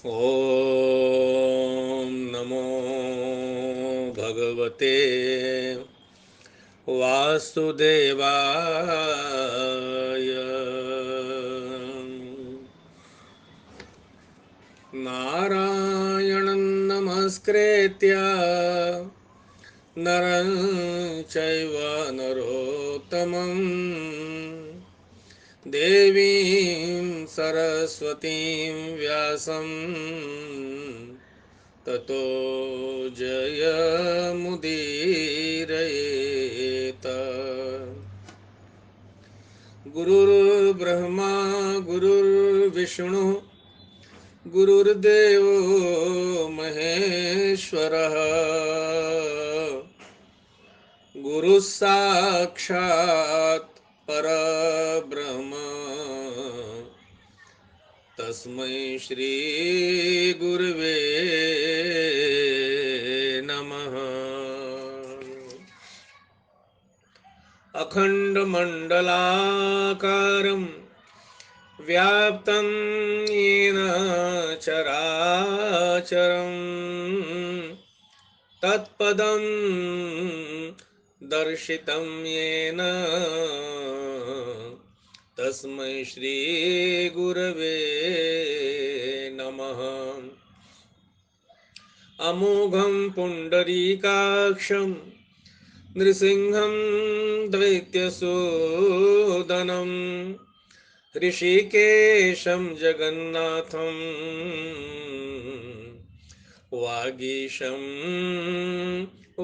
ॐ नमो भगवते वासुदेवाय। नारायणं नमस्कृत्य नरं चैव नरोत्तमं देवीं सरस्वतीं व्यासं ततो जयमुदीरयेत। गुरुर्ब्रह्मा गुरुर्विष्णुः गुरुर्देवो महेश्वरः गुरुः साक्षात् परब्रह्म तस्मै श्री गुरवे नमः। अखण्डमण्डलाकारं व्याप्तं येन चराचरं तत्पदं दर्शितं येन तस्मै श्री गुरवे नमः। अमोघं पुण्डरीकाक्षं नृसिंहं दैत्यसूदनं ऋषिकेशं जगन्नाथं वागीशं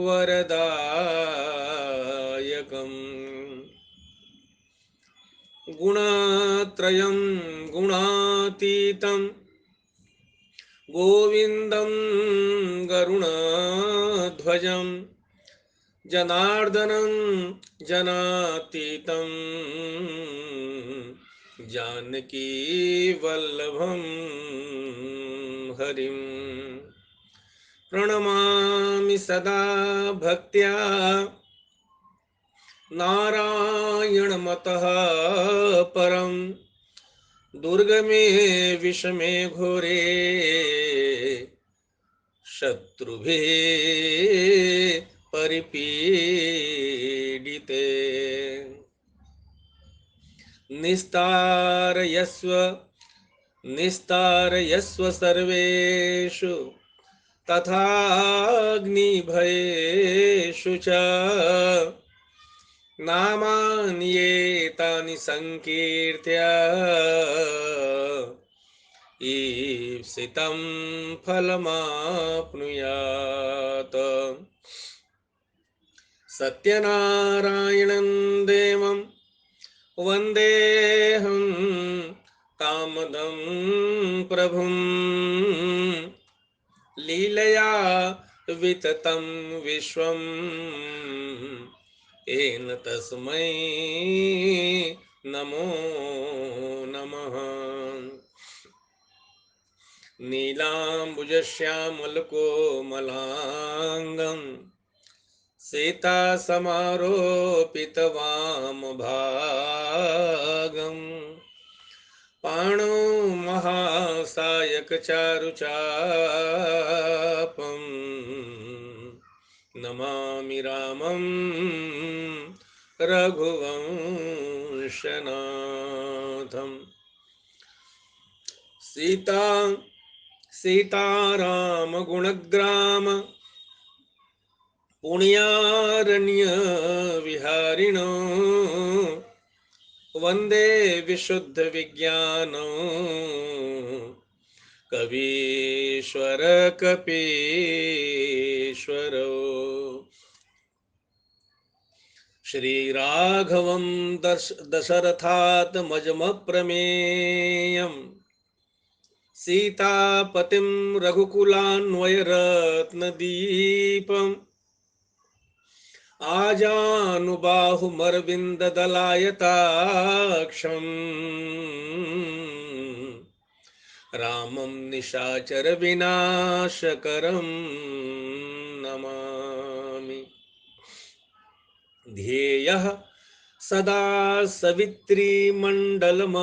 वरदायकम् गुणत्रयं गुणातीतं गोविन्दं गरुणध्वजं जनार्दनं जनातीतं जानकी वल्लभं हरिं प्रणमामि सदा भक्त्या नारायणमतः परं दुर्गमे विषमे घोरे शत्रुभिः परिपीडिते निस्तारयस्व सर्वेषु तथाग्निभयेषु च नामान्येतानि संकीर्त्य ईप्सितं फलमाप्नुयात्। सत्यनारायणं देवं वन्देऽहं कामदं प्रभुं लीलया विततं विश्वं येन तस्मै नमो नमः। नीलाम्बुजश्यामलकोमलाङ्गं सीतासमारोपितवामभागं पाणौ महासायकचारुचापं नमामि रामं रघुवंशनाथं। सीताराम गुणग्राम पुण्यारण्य विहारिणो वन्दे विशुद्ध विज्ञानो कवीश्वर कपीश्वरो श्रीराघवं दशरथात्मजमप्रमेयम् सीतापतिं रघुकुलान्वयरत्नदीपम् आजानुबाहुमरविन्ददलायताक्षम् रामं निशाचर विनाशकरं नमामि। ध्येयः सदा सवित्री मण्डलमध्यवर्ते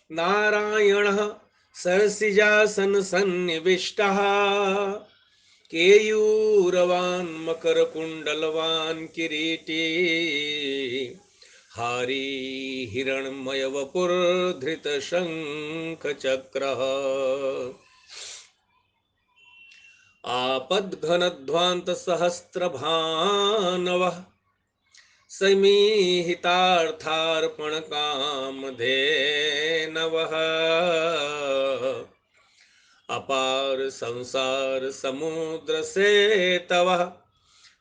नारायणः सरसिजासन सन्निविष्टः केयूरवान् मकरकुण्डलवान् किरीटी हारी हिरण्मय वपुर्धृतशङ्खचक्रः आपद्घनध्वान्तसहस्रभानवः समीहितार्थार्पणकामधेनवः अपार संसार समुद्र सेतवः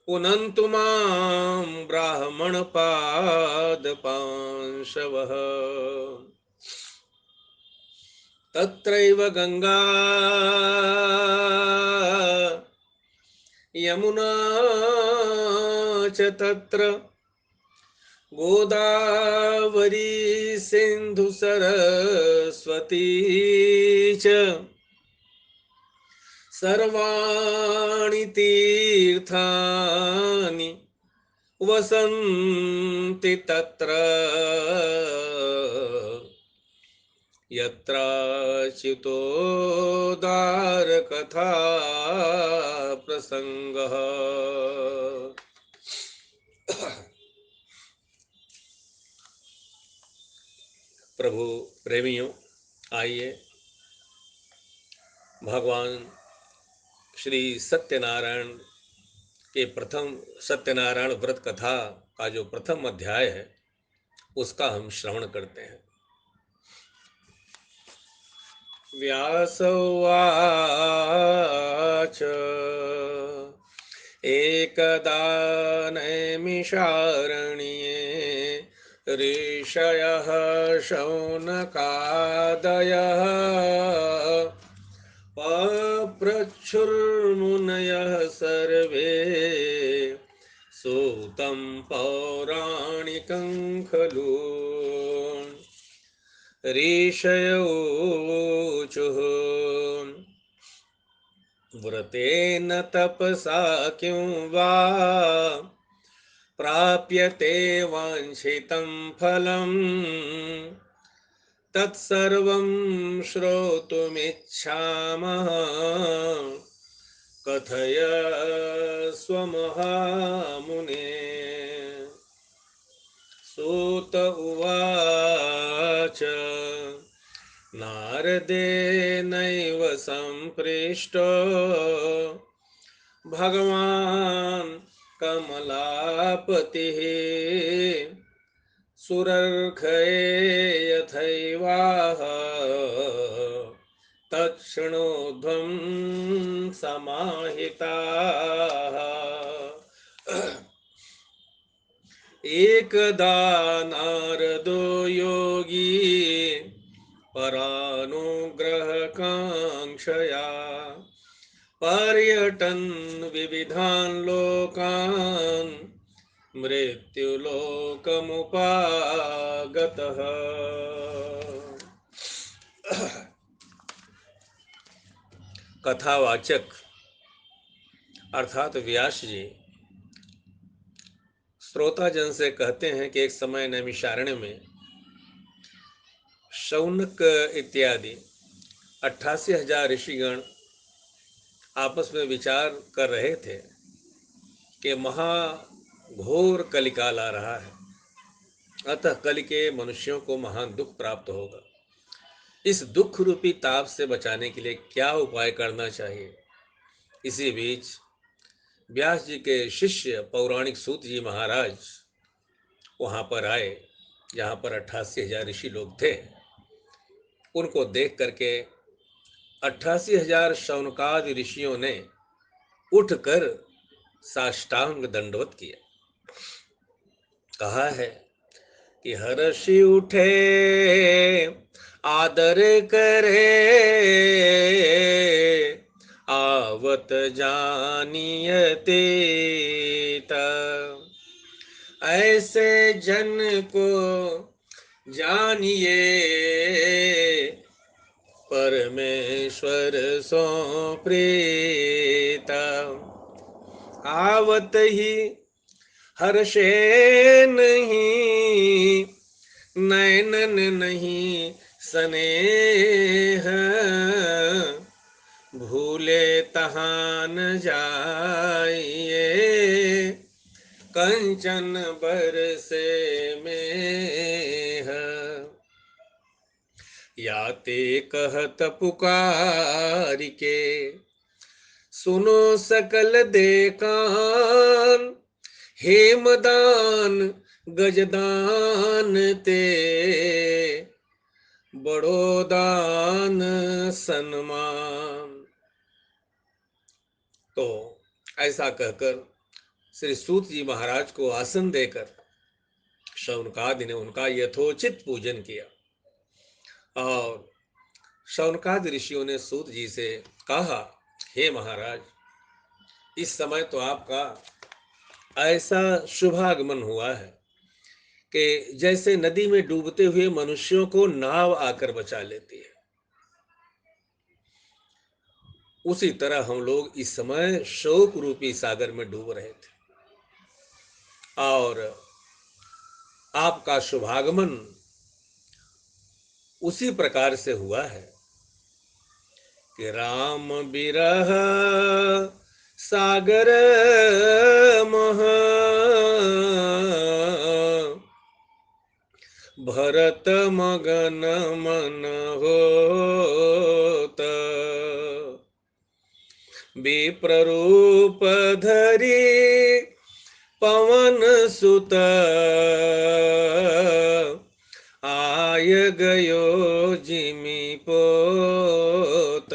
पुनन्तु मां ब्राह्मणपादपांशवः तत्रैव गंगा यमुना च तत्र गोदावरी सिंधु सरस्वती च सर्वाणि तीर्थानि वसन्ति तत्र यत्राच्युतोदारकथा प्रसंगः। प्रभु प्रेमियों, आइए भगवान श्री सत्यनारायण के प्रथम सत्यनारायण व्रत कथा का जो प्रथम अध्याय है उसका हम श्रवण करते हैं। व्यास उवाच एकदा नैमिषारण्ये ऋषयः शौनकादयः पप्रच्छुर्मुनयः सर्वे सूतं पौराणिकं खलु। ऋषयोचुः व्रतेन तपसा किं वा प्राप्यते वाञ्छितं फलम् तत्सर्वं श्रोतुमिच्छामः कथयस्व महामुने। सूत उवाच नारदेनैव सम्पृष्टो भगवान् कमलापतिः सुरर्षये यथैवाह तत्क्षणोध्वं समाहिताः। एकदा नारदो योगी परानुग्रहकाङ्क्षया पर्यटन् विविधान् लोकान् मृत्युलोकमुपागतः। कथावाचक अर्थात व्यास जी श्रोताजन से कहते हैं कि एक समय नैमिषारण्य में शौनक इत्यादि 88,000 ऋषिगण आपस में विचार कर रहे थे कि महाघोर कलिकाल आ रहा है, अतः कल के मनुष्यों को महान दुख प्राप्त होगा। इस दुख रूपी ताप से बचाने के लिए क्या उपाय करना चाहिए। इसी बीच व्यास जी के शिष्य पौराणिक सूत जी महाराज वहाँ पर आए, जहाँ पर 88,000 ऋषि लोग थे। उनको देख करके 88,000 शौनकादि ऋषियों ने उठकर साष्टांग दंडवत किया। कहा है कि हर्षि उठे आदर करे आवत जानियते ऐसे जन को जानिए परमेश्वर सो प्रीता। आवत ही हर्षे नहीं नैनन नहीं स्नेह भूले तहां न जाइए, कंचन बरसे में याते कहत पुकार के, सुनो सकल देकान, हेमदान गजदान ते, बड़ो दान सन्मान। तो ऐसा कहकर श्री सूत जी महाराज को आसन देकर शौनकादि ने उनका यथोचित पूजन किया। और शौनकादि ऋषियों ने सूत जी से कहा, हे महाराज, इस समय तो आपका ऐसा शुभागमन हुआ है कि जैसे नदी में डूबते हुए मनुष्यों को नाव आकर बचा लेती है, उसी तरह हम लोग इस समय शोक रूपी सागर में डूब रहे थे। और आपका शुभागमन उसी प्रकार से हुआ है कि राम बिरह सागर मह, भरत मगन मन होत, विप्ररूप धरी पवन सुत, आय गयो जिमि पोत।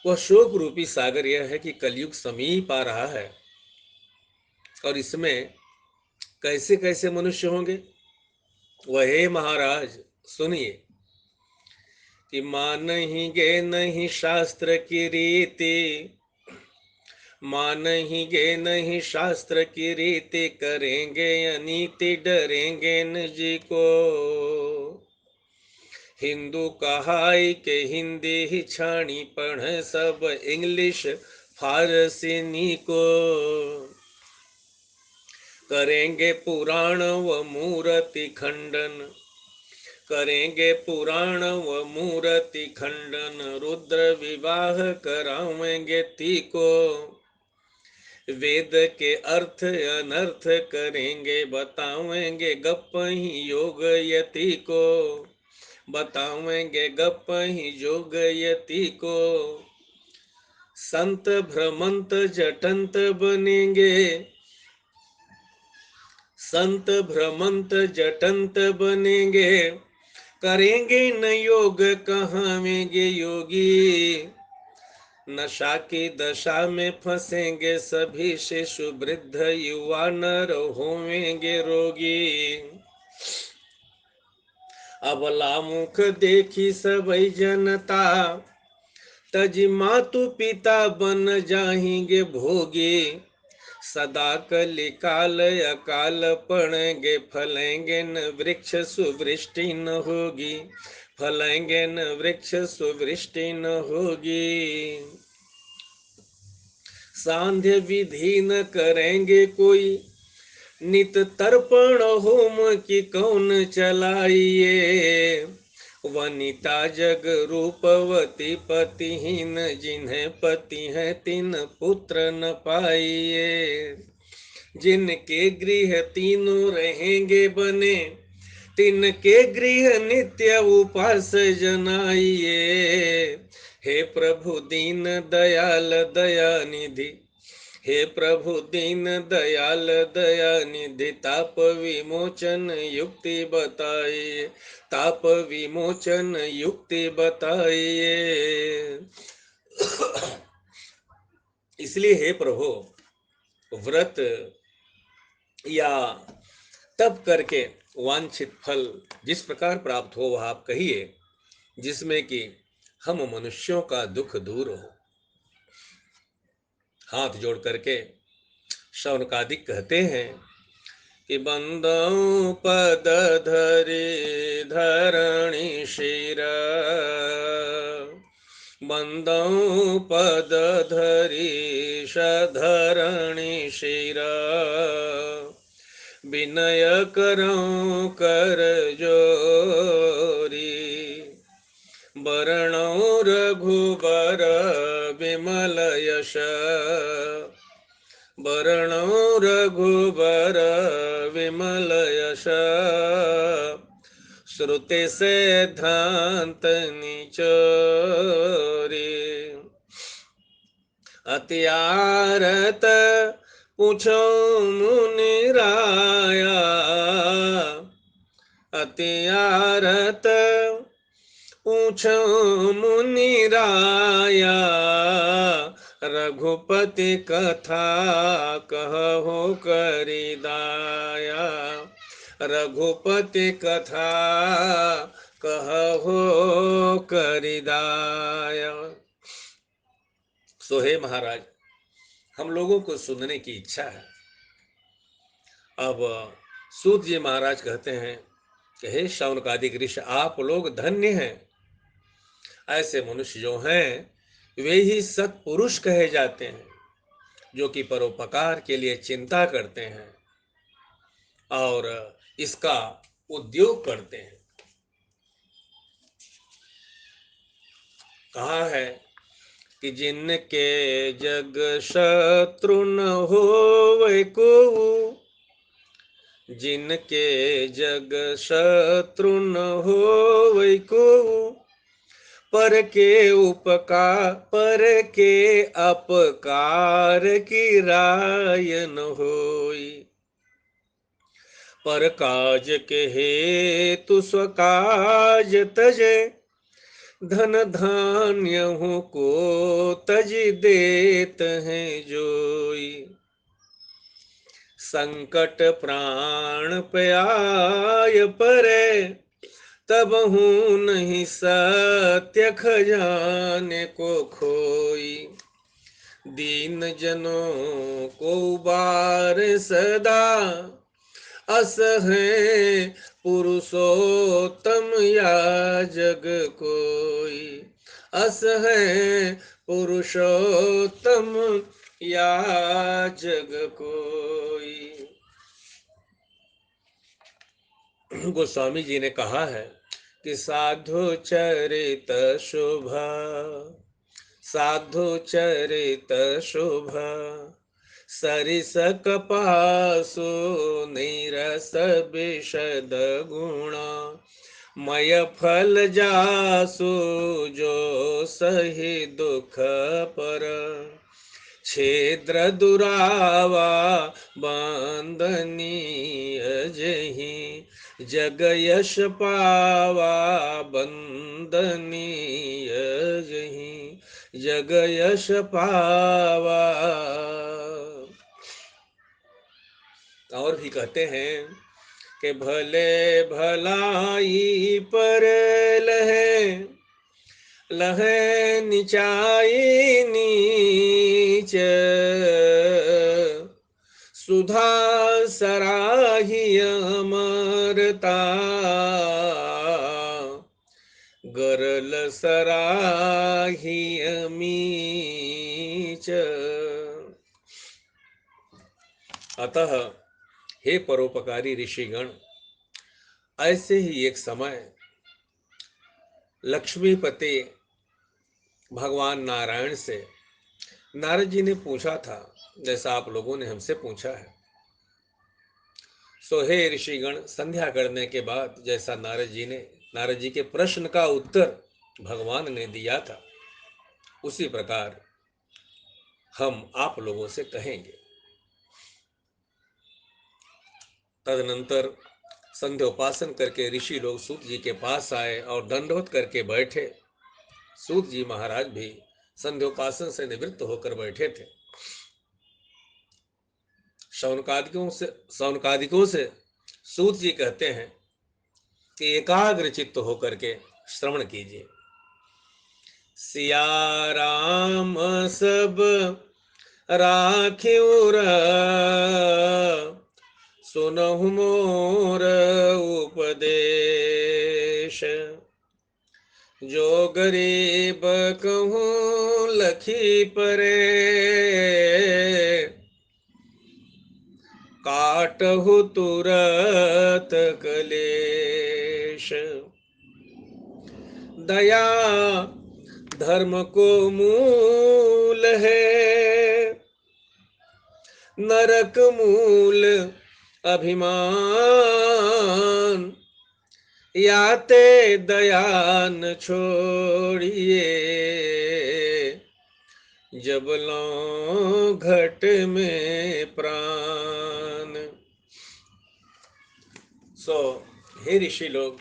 वह शोक रूपी सागर यह है कि कलयुग समीप आ रहा है, और इसमें कैसे कैसे मनुष्य होंगे वह, हे महाराज सुनिए कि मानहिगे नहीं शास्त्र की रीति, मानहिगे नहीं शास्त्र की रीति, करेंगे अनीति डरेंगे न जी को। हिंदू कहाई के हिंदी ही छाणी पढ़, सब इंग्लिश फारसी नी को। करेंगे पुराण व मूर्ति खंडन, करेंगे पुराण व मूर्ति खंडन, रुद्र विवाह करावेंगे ती को। वेद के अर्थ अनर्थ करेंगे बतावेंगे, गप ही योग यति को, बतावेंगे गप ही योग यति को। संत भ्रमंत जटंत बनेंगे, संत भ्रमंत जटंत बनेंगे, करेंगे न योग कहावेंगे योगी। नशा की दशा में फंसेंगे सभी शिशु वृद्ध युवा नर होवेंगे रोगी। अबला मुख देखी सबई जनता, तज मातु पिता बन जाएंगे भोगी। सदा कलिकाल अकाल पड़ेंगे, फलेंगे न वृक्ष सुवृष्टि न होगी, फलेंगे न वृक्ष सुवृष्टि न होगी। सांध्य विधि न करेंगे कोई, नित तर्पण होम की कौन चलाइए। वनिता जग रूपवती पतिहीन, जिन्हें पति है तिन पुत्र न पाइए। जिनके गृह तीनों रहेंगे बने, तिनके गृह नित्य उपास जनाइए। हे प्रभु दीन दयाल दया निधि, हे प्रभु दीन दयाल दया निधि, ताप विमोचन युक्ति बताइए, ताप विमोचन युक्ति बताइए। इसलिए हे प्रभु, व्रत या तप करके वांछित फल जिस प्रकार प्राप्त हो वह आप कहिए, जिसमें कि हम मनुष्यों का दुख दूर हो। हाथ जोड़ करके शौनकादिक कहते हैं कि बंदौ पद धरि धरणी शिर, बंदौ पद धरि धरणी शिर, विनय करऊं कर जोरी। बरणौ रघुबर विमल यश, बरणौ रघुबर विमल यश। श्रुति से ध्यांत निचोरी। अति आरत पूछो मुनि राया, अति आरत पूछो मुनि राया। रघुपति कथा कहो करि दाया, रघुपति कथा कहो करि दाया। सो हे महाराज, हम लोगों को सुनने की इच्छा है। अब सूत जी महाराज कहते हैं कि हे शौनकादिक ऋषि, आप लोग धन्य हैं। ऐसे मनुष्य जो हैं वे ही सत्पुरुष कहे जाते हैं, जो कि परोपकार के लिए चिंता करते हैं और इसका उद्योग करते हैं। कहा है कि जिनके जग शत्रु न होवै कोउ, जिनके जग शत्रु न होवै कोउ। पर के उपकार, पर के अपकार की राय न होई। पर काज के हेतु स्वकाज तजे, धन धान्य को तज देत हैं जोई। संकट प्राण पे आय परे, तब हूँ नहीं सत्य खजाने को खोई। दीन जनों को उबार सदा, अस है पुरुषोत्तम या जग कोई। अस है पुरुषोत्तम या जग कोई। गोस्वामी जी ने कहा है कि साधु चरित शुभ, साधु चरित शुभ। सरिस कपासु नीरस विशद गुण। मय फल जासु जो सही दुख पर। छेद्र दुरावा बंदनीय जही, जग यश पावा बंदनीय जही, जग यश पावा। और भी कहते हैं कि भले भलाई पर लहे, लहे निचाई नीच। सुधा सराही अमरता, गरल सराही अमीच। अतः हे परोपकारी ऋषिगण, ऐसे ही एक समय लक्ष्मीपति भगवान नारायण से नारद जी ने पूछा था, जैसा आप लोगों ने हमसे पूछा है। सो हे ऋषिगण, संध्या करने के बाद जैसा नारद जी के प्रश्न का उत्तर भगवान ने दिया था, उसी प्रकार हम आप लोगों से कहेंगे। तदनंतर संध्योपासन करके ऋषि लोग सूत जी के पास आए और दंडवत करके बैठे। सूत जी महाराज भी संध्योपासन से निवृत्त होकर बैठे थे। शौनकादिकों से सूत जी कहते हैं कि एकाग्र चित्त होकर के श्रवण कीजिए। सिया राम सब राखिउर, सुनहु मोर उपदेश। जो गरीब कहूँ लखी परे, काट काटहु तुरत कलेश। दया धर्म को मूल है, नरक मूल अभिमान। याते दया न छोड़िए, जब लो घट में प्राण। हे ऋषि लोग,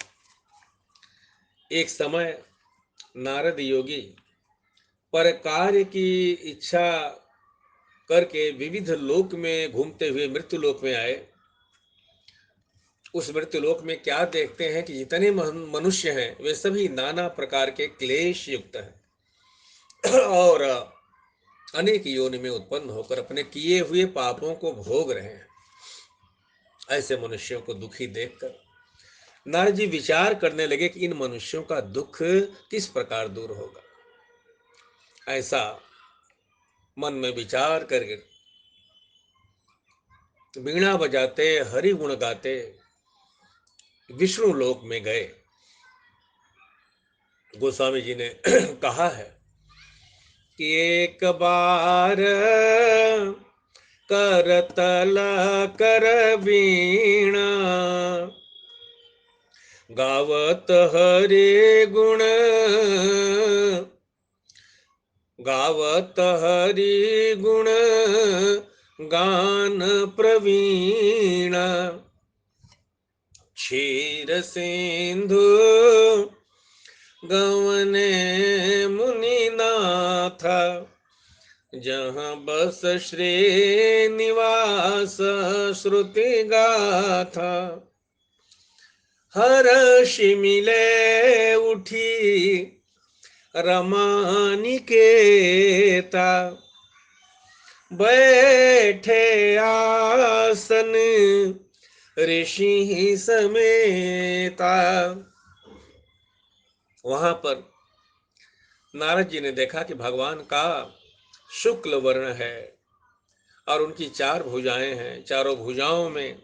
एक समय नारद योगी पर कार्य की इच्छा करके विविध लोक में घूमते हुए मृत्यु लोक में आए। उस मृत्यु लोक में क्या देखते हैं कि जितने मनुष्य हैं वे सभी नाना प्रकार के क्लेश युक्त हैं और अनेक योनि में उत्पन्न होकर अपने किए हुए पापों को भोग रहे हैं। ऐसे मनुष्यों को दुखी देखकर नारद जी विचार करने लगे कि इन मनुष्यों का दुख किस प्रकार दूर होगा। ऐसा मन में विचार करके वीणा बजाते हरि गुण गाते विष्णु लोक में गए। गोस्वामी जी ने कहा है कि एक बार करतल कर वीणा, गावत हरि गुण, गावत हरि गुण गान प्रवीणा। क्षीर सिंधु गवने मुनिनाथ, जहाँ बस श्री निवास श्रुति गाथा। हर्षि मिले उठी रमानिकेता, बैठे आसन ऋषि समेता। वहां पर नारद जी ने देखा कि भगवान का शुक्ल वर्ण है और उनकी 4 भुजाएं हैं। चारों भुजाओं में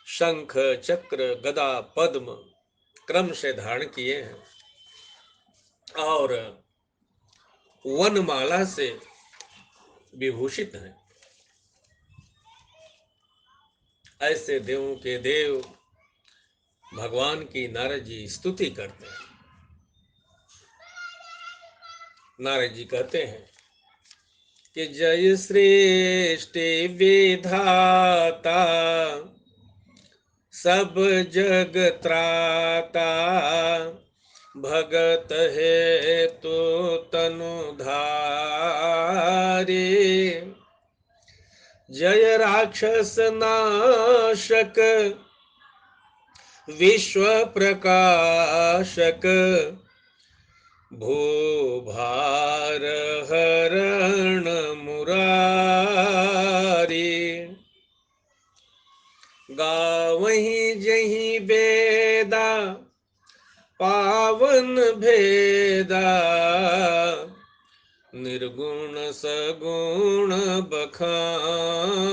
शंख चक्र गदा पद्म क्रम से धारण किए हैं और वनमाला से विभूषित हैं। ऐसे देवों के देव भगवान की नारद जी स्तुति करते हैं। नारद जी कहते हैं कि जय श्रेष्ठ विधाता, सब जग त्राता। भगत है तो तनु धारे, जय राक्षस नाशक विश्व प्रकाशक। भूभार हरण मुरारी, गावहीं जहीं वेदा पावन भेदा। निर्गुण सगुण बखानी,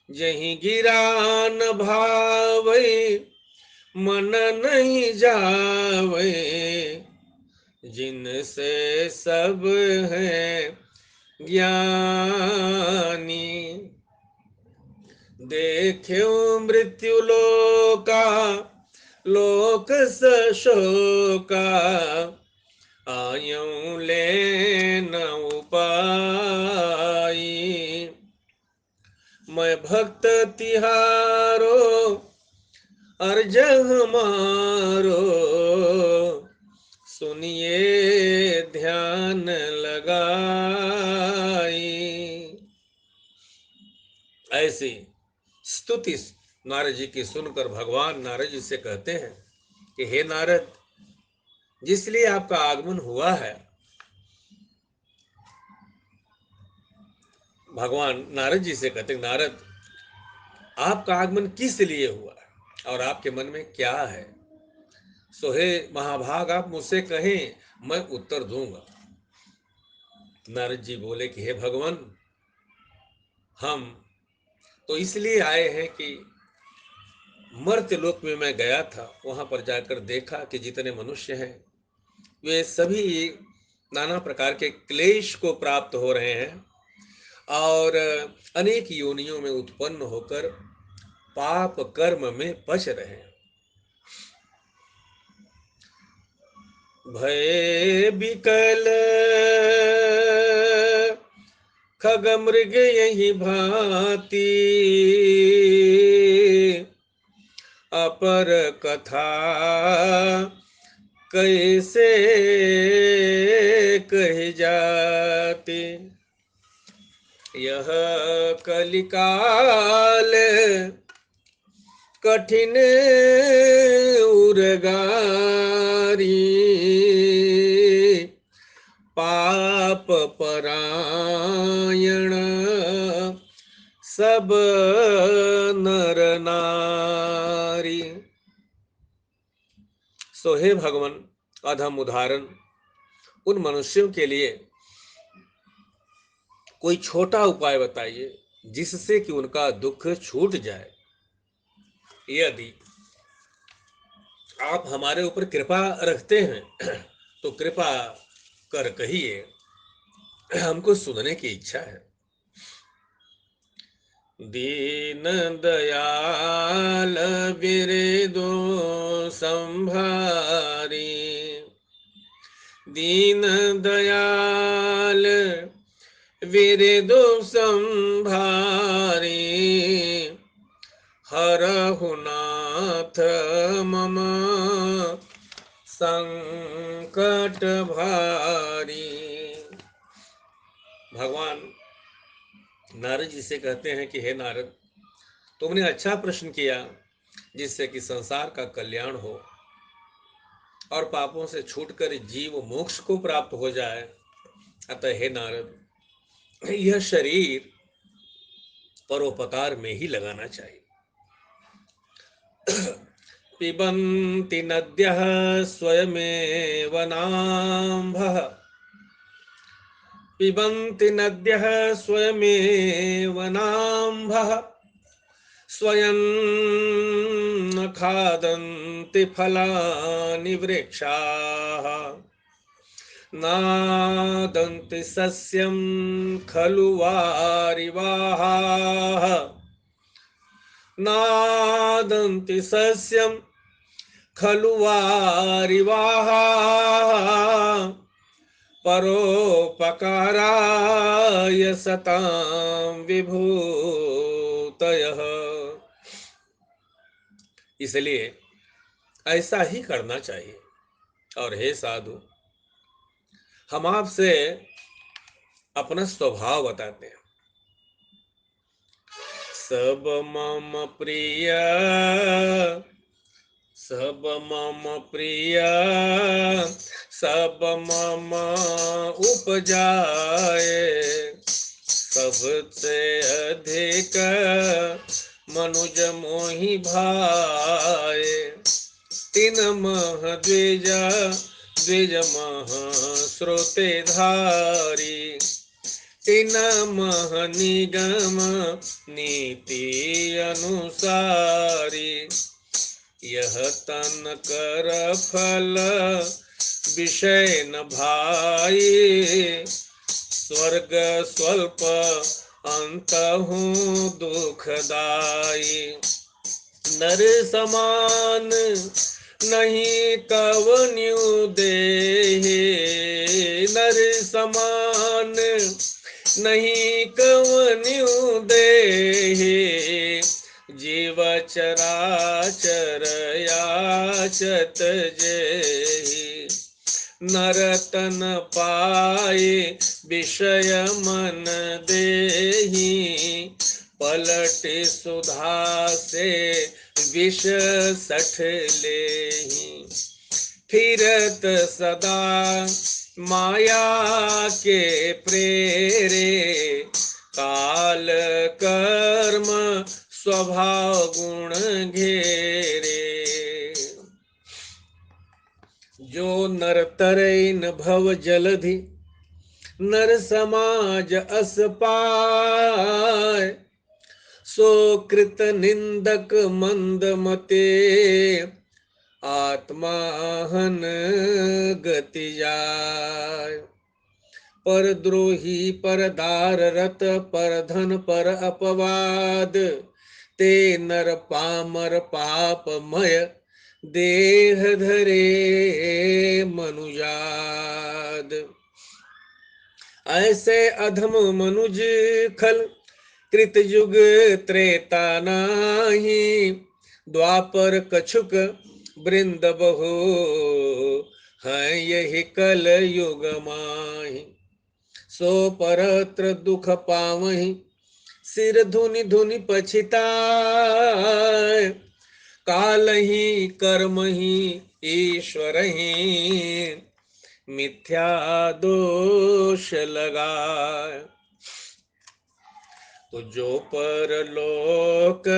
जहीं गिरान भावे मन नहीं जावे। जिनसे सब हैं ज्ञानी, देख्यो मृत्यु लोका लोक सशोका। आयऊं ले न उपाई, मैं भक्त तिहारो अर्जह मारो। सुनिए ध्यान लगाई। ऐसी स्तुति नारद जी की सुनकर भगवान नारद जी से कहते हैं कि हे नारद, जिसलिए आपका आगमन हुआ है, भगवान नारद जी से कहते हैं नारद, आपका आगमन किस लिए हुआ और आपके मन में क्या है। सो हे महाभाग, आप मुझसे कहें, मैं उत्तर दूंगा। नारद जी बोले कि हे भगवान, हम तो इसलिए आए हैं कि मर्त्य लोक में मैं गया था, वहां पर जाकर देखा कि जितने मनुष्य हैं वे सभी नाना प्रकार के क्लेश को प्राप्त हो रहे हैं और अनेक योनियों में उत्पन्न होकर पाप कर्म में पच रहे हैं। भय विकल खग मृग यही भांति, अपर कथा कैसे कही जाती। यह कलिकाल कठिन उर्गारी, पाप परायण सब नर नारी। सो हे भगवान, अधम उदाहरण उन मनुष्यों के लिए कोई छोटा उपाय बताइए जिससे कि उनका दुख छूट जाए। यदि आप हमारे ऊपर कृपा रखते हैं तो कृपा कर कहिए, हमको सुनने की इच्छा है। दीन दयाल बिरदो संभारी, दीन दयाल बिरदो संभारी, हरहु नाथ मम संकट भारी। भगवान नारद जी से कहते हैं कि हे नारद, तुमने अच्छा प्रश्न किया जिससे कि संसार का कल्याण हो और पापों से छूटकर जीव मोक्ष को प्राप्त हो जाए। अतः हे नारद, यह शरीर परोपकार में ही लगाना चाहिए। पिबन्ति नद्यः स्वयमेव नाम्भः, पिबन्ति नद्यः स्वयमेव नाम्भः, स्वयं न खादन्ति फलानि वृक्षाः, नादन्ति सस्यं खलु वारिवाहाः, नादन्ति सस्यं खलु वारिवाहाः, परोपकाराय सतां विभूतयः। इसलिए ऐसा ही करना चाहिए। और हे साधु, हम आपसे अपना स्वभाव बताते हैं। सब मम प्रिय, सब मम प्रिय, सब मम उपजाए, सबसे अधिक मनुज मोहि भाए, तीन मह द्विज, द्विज मह श्रोते धारी, तीन मह निगम नीति अनुसारी, यह तन कर फल विषय न भाई, स्वर्ग स्वल्प अंतहु दुखदाई, नर समान नहीं कवन्यु देहि, नर समान नहीं कवन्यु देहि, जीव चराचर याचत जेहि, नरतन पाए विषय मन देहि, पलटे सुधा से विष सठ लेहि, फिरत सदा माया के प्रेरे, काल कर्म स्वभाव गुण घेरे, जो नर तरैन भव जलधि, नर समाज अस पाय, सो कृत निंदक मंद मते, आत्माहन गति जाय। पर द्रोही पर दार रत, पर धन पर अपवाद, ते नर पामर पापमय, देह धरे मनुजाद। ऐसे अधम मनुज खल, कृत युग त्रेता नाही, द्वापर कछुक वृंद बहु, है यही कल युग माही। सो परत्र दुख पावहि, सिर धुनि धुनि पछिताय, काल ही कर्म ही ईश्वर ही, मिथ्या दोष लगाए। तो जो परलोक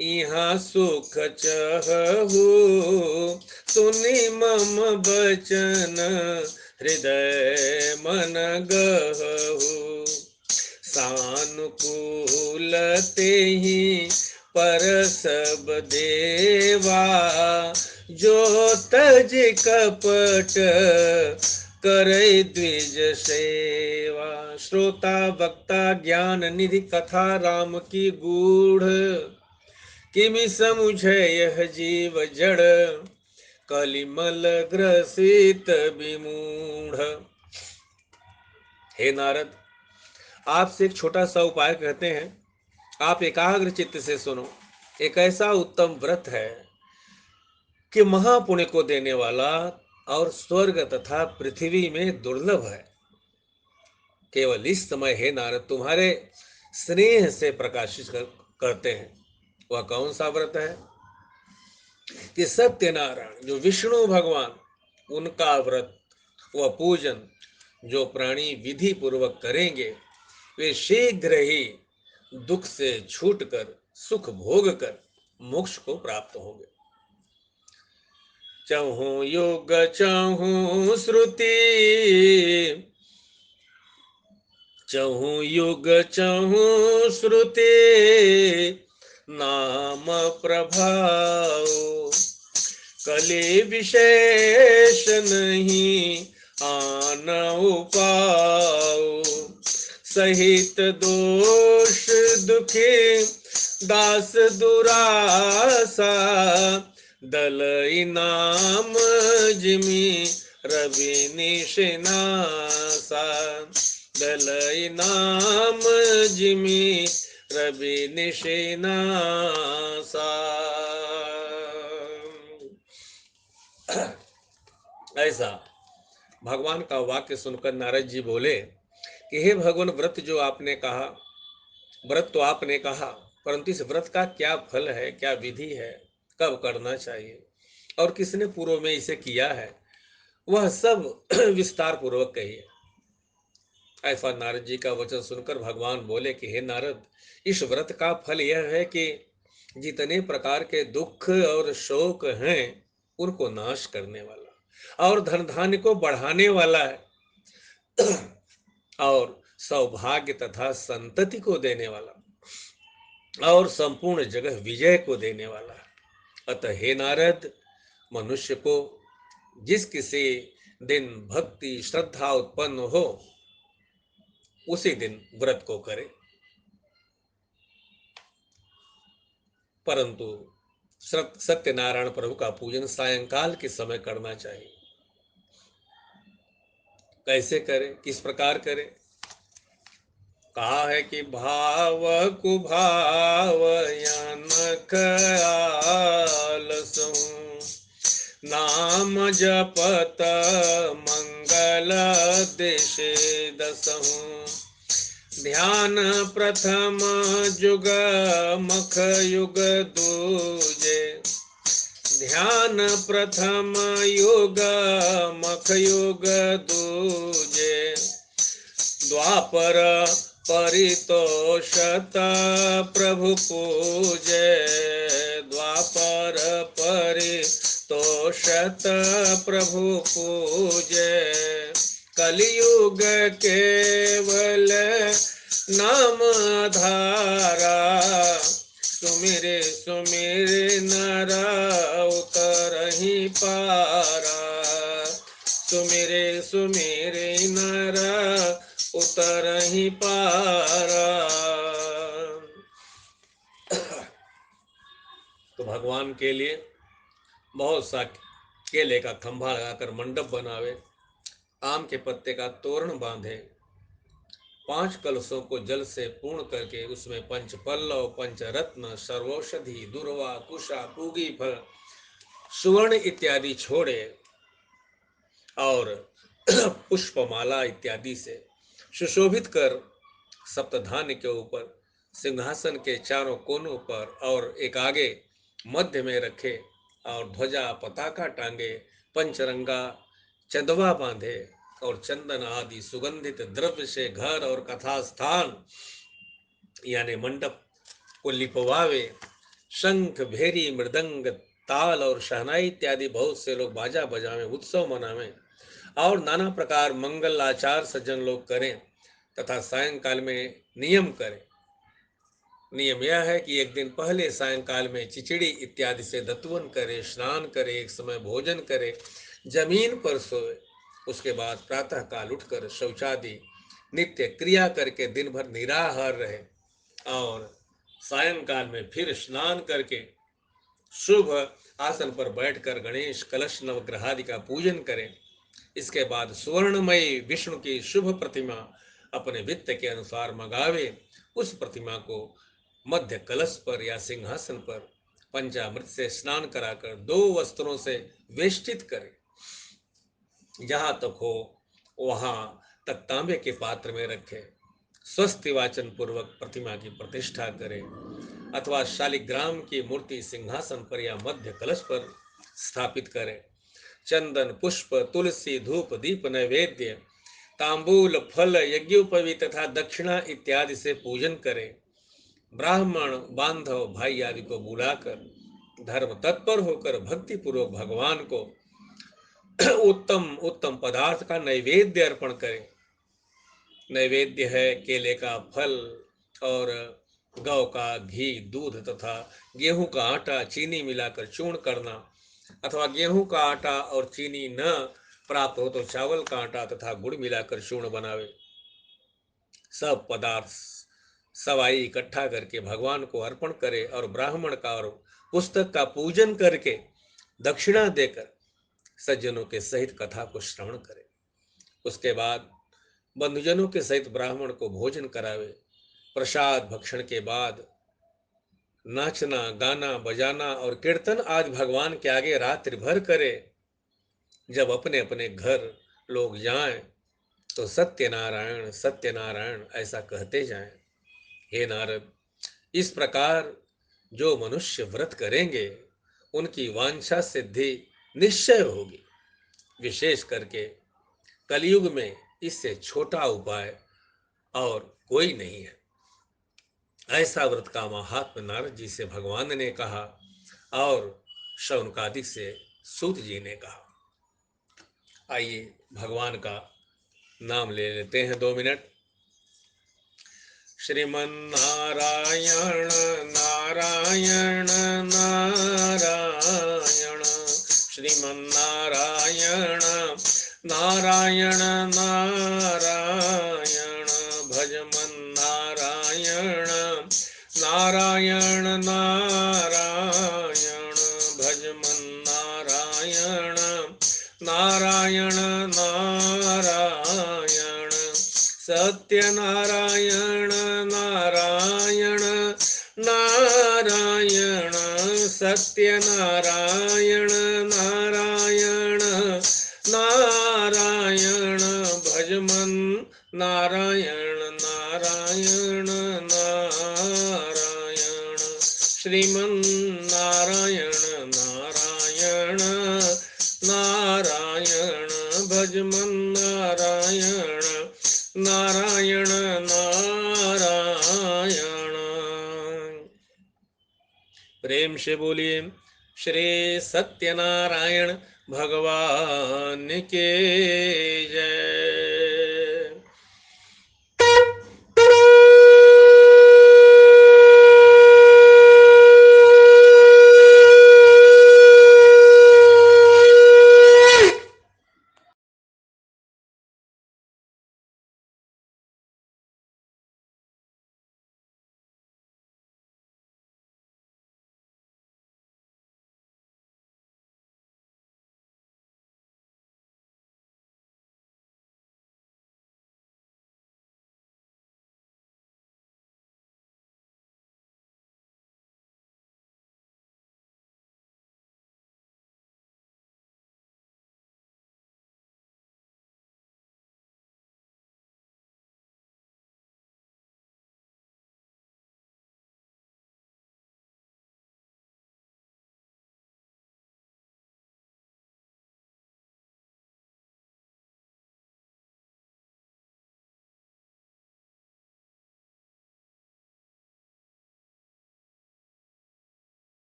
यहाँ सुख चहु, सुनि मम बचन हृदय मन गहु। सानुकूल तेहि पर सब देवा, जो तज कपट करे द्विज सेवा। श्रोता वक्ता ज्ञान निधि, कथा राम की गूढ़, किमि समुझे यह जीव जड़, कलिमल ग्रसित विमूढ़। हे नारद, आपसे एक छोटा सा उपाय कहते हैं, आप एकाग्र चित्त से सुनो। एक ऐसा उत्तम व्रत है कि महापुण्य को देने वाला और स्वर्ग तथा पृथ्वी में दुर्लभ है। केवल इस समय हे नारद तुम्हारे स्नेह से प्रकाशित करते हैं। वह कौन सा व्रत है कि सत्यनारायण जो विष्णु भगवान, उनका व्रत, वह पूजन जो प्राणी विधि पूर्वक करेंगे, वे शीघ्र ही दुख से छूटकर सुख भोग कर मोक्ष को प्राप्त होंगे। चहु योग चहु श्रुति, चहु युग चहु श्रुति, नाम प्रभाव, कले विशेष नहीं आन उपाओ। सहित दोष दुखी दास दुरासा, दल इनाम जिमि रवि निशिनासा। दल इनाम जिमि रवि निशिनासा। ऐसा भगवान का वाक्य सुनकर नारद जी बोले कि हे भगवान, व्रत जो आपने कहा, व्रत तो आपने कहा, परंतु इस व्रत का क्या फल है, क्या विधि है, कब करना चाहिए और किसने पूर्व में इसे किया है, वह सब विस्तार पूर्वक कहिए। ऐसा नारद जी का वचन सुनकर भगवान बोले कि हे नारद, इस व्रत का फल यह है कि जितने प्रकार के दुख और शोक हैं उनको नाश करने वाला और धन धान्य को बढ़ाने वाला है और सौभाग्य तथा संतति को देने वाला और संपूर्ण जगह विजय को देने वाला है। अतः हे नारद, मनुष्य को जिस किसी दिन भक्ति श्रद्धा उत्पन्न हो उसी दिन व्रत को करे, परंतु सत्यनारायण प्रभु का पूजन सायंकाल के समय करना चाहिए। कैसे करे, किस प्रकार करे? कहा है कि भाव कुभाव यानक आलसहु, नाम जपत मंगल दिशे दसहु। ध्यान प्रथम जुग मख युग दूजे, ध्यान प्रथम युग मख युग दूजे। द्वापर परितोषत प्रभु पूजे, द्वापर परितोषत प्रभु पूजे। कलयुग केवल नाम आधारा। सुमिरे सुमिरे नरा उतरहि पारा। सुमिरे सुमिरे नरा उतरहि पारा। तो भगवान के लिए बहुत सा केले का खंभा लगाकर मंडप बनावे, आम के पत्ते का तोरण बांधे, 5 कलशों को जल से पूर्ण करके उसमें पंच पल्लव, पंच रत्न, सर्वौषधि, दुर्वा, कुशा, पूगी फल, सुवर्ण इत्यादि छोड़े और पुष्पमाला इत्यादि से सुशोभित कर सप्तधान्य के ऊपर सिंहासन के चारों कोनों पर और एक आगे मध्य में रखे और ध्वजा पताका टांगे, पंचरंगा चंदवा बांधे और चंदन आदि सुगंधित द्रव्य से घर और कथा स्थान यानी मंडप को लिपवावे। शंख, भेरी, मृदंग, ताल और शहनाई इत्यादि बहुत से लोग बाजा बजावें, उत्सव मनावें और नाना प्रकार मंगल आचार सज्जन लोग करें तथा सायंकाल में नियम करें। नियम यह है कि एक दिन पहले सायंकाल में चिचिड़ी इत्यादि से दत्वन करे, स्नान करे, एक समय भोजन करे, जमीन पर सोए। उसके बाद प्रातः काल उठकर शौचादि नित्य क्रिया करके दिन भर निराहार रहे और सायंकाल में फिर स्नान करके शुभ आसन पर बैठकर गणेश, कलश, नवग्रह आदि का पूजन करें। इसके बाद सुवर्णमयी विष्णु की शुभ प्रतिमा अपने वित्त के अनुसार मंगावे। उस प्रतिमा को मध्य कलश पर या सिंहासन पर पंचामृत से स्नान कराकर 2 वस्त्रों से वेष्टित करें। जहां तक हो वहां तक तांबे के पात्र में रखे। स्वस्ति वाचन पूर्वक प्रतिमा की प्रतिष्ठा करें अथवा शालिग्राम की मूर्ति सिंहासन पर या मध्य कलश पर स्थापित करें। चंदन, पुष्प, तुलसी, धूप, दीप, नैवेद्य, तांबूल, फल, यज्ञोपवी तथा दक्षिणा इत्यादि से पूजन करें। ब्राह्मण, बांधव, भाई आदि को बुलाकर धर्म तत्पर होकर भक्ति पूर्वक भगवान को उत्तम उत्तम पदार्थ का नैवेद्य अर्पण करें। नैवेद्य है केले का फल और गौ का घी, दूध तथा गेहूं का आटा, चीनी मिलाकर चूर्ण करना अथवा गेहूं का आटा और चीनी न प्राप्त हो तो चावल का आटा तथा गुड़ मिलाकर चूर्ण बनावे। सब पदार्थ सवाई इकट्ठा करके भगवान को अर्पण करे और ब्राह्मण का और पुस्तक का पूजन करके दक्षिणा देकर सज्जनों के सहित कथा को श्रवण करे। उसके बाद बंधुजनों के सहित ब्राह्मण को भोजन करावे। प्रसाद भक्षण के बाद नाचना, गाना, बजाना और कीर्तन आज भगवान के आगे रात्रि भर करे। जब अपने अपने घर लोग जाएं तो सत्यनारायण सत्यनारायण ऐसा कहते जाएं। हे नारद, इस प्रकार जो मनुष्य व्रत करेंगे उनकी वांछा सिद्धि निश्चय होगी। विशेष करके कलयुग में इससे छोटा उपाय और कोई नहीं है। ऐसा व्रत का महात्मा नारद जी से भगवान ने कहा और शौनकादिक से सूत जी ने कहा। आइए भगवान का नाम ले लेते हैं 2 मिनट। श्रीमन्नारायण नारायण नारायण, श्रीमन्नारायण नारायण नारायण, भजमन्नारायण नारायण नारायण, भजमन्नारायण नारायण नारायण, सत्यनारायण नारायण नारायण, सत्यनारायण नारायण नारायण, भजमन नारायण नारायण नारायण, श्रीमन नारायण नारायण नारायण, भजमन नारायण नारायण नारायण। प्रेम से बोलिए श्री सत्यनारायण भगवान के जय।